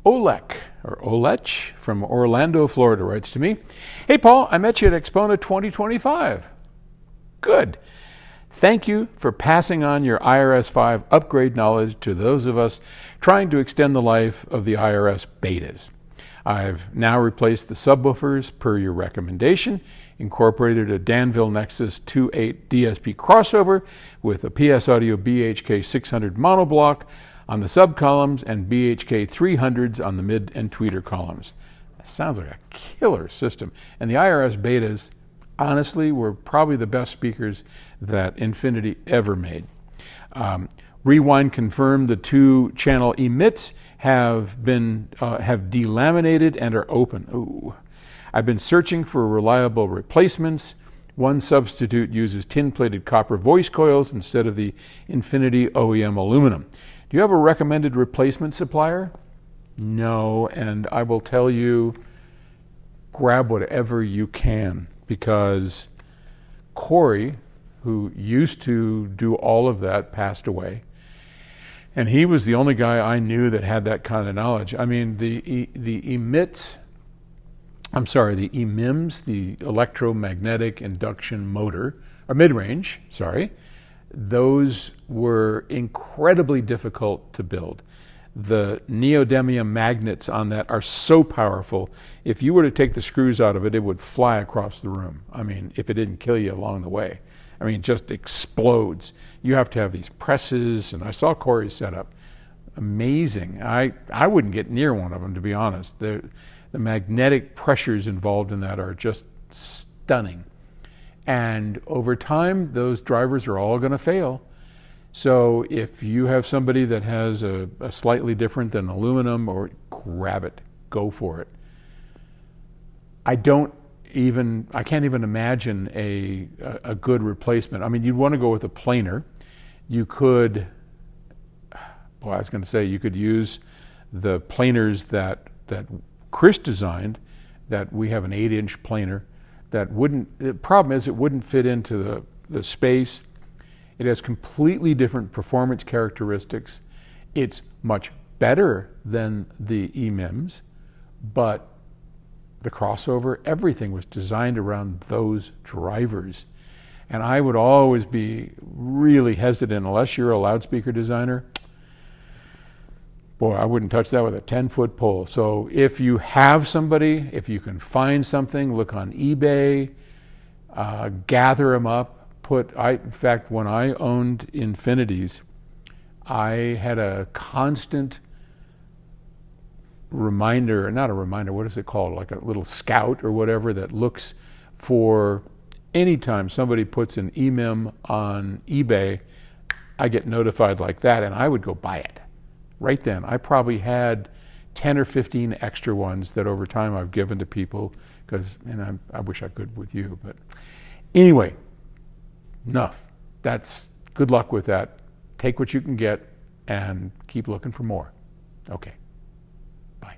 Olek, or Olech, from Orlando, Florida, writes to me, "Hey, Paul, I met you at Expona 2025. Good. Thank you for passing on your IRS 5 upgrade knowledge to those of us trying to extend the life of the IRS betas. I've now replaced the subwoofers per your recommendation, incorporated a Danville Nexus 2.8 DSP crossover with a PS Audio BHK 600 monoblock on the sub columns and BHK 300s on the mid and tweeter columns." That sounds like a killer system. And the IRS betas, honestly, were probably the best speakers that Infinity ever made. Rewind confirmed the 2-channel emits have delaminated and are open. Ooh. I've been searching for reliable replacements. One substitute uses tin-plated copper voice coils instead of the Infinity OEM aluminum. Do you have a recommended replacement supplier? No, and I will tell you, grab whatever you can, because Corey, who used to do all of that, passed away. And he was the only guy I knew that had that kind of knowledge. I mean, the EMIMs, the electromagnetic induction motor, or mid-range, those were incredibly difficult to build. The neodymium magnets on that are so powerful, if you were to take the screws out of it, it would fly across the room. I mean, if it didn't kill you along the way. I mean, it just explodes. You have to have these presses, and I saw Corey's setup. Amazing. I wouldn't get near one of them, to be honest. The magnetic pressures involved in that are just stunning. And over time, those drivers are all going to fail. So if you have somebody that has a slightly different than aluminum, or grab it, go for it. I can't even imagine a good replacement. I mean, you'd want to go with a planar. You could, you could use the planars that Chris designed, that we have an 8-inch planar that the problem is it wouldn't fit into the space. It has completely different performance characteristics. It's much better than the EMIMs, but the crossover, everything was designed around those drivers. And I would always be really hesitant, unless you're a loudspeaker designer. Boy, I wouldn't touch that with a 10-foot pole. So if you have somebody, if you can find something, look on eBay, gather them up. In fact, when I owned Infinities, I had a constant reminder, not a reminder, what is it called? Like a little scout or whatever that looks for anytime somebody puts an EMIM on eBay, I get notified like that, and I would go buy it right then. I probably had 10 or 15 extra ones that over time I've given to people, and I wish I could with you. But anyway, enough. That's good luck with that. Take what you can get and keep looking for more. Okay. Bye.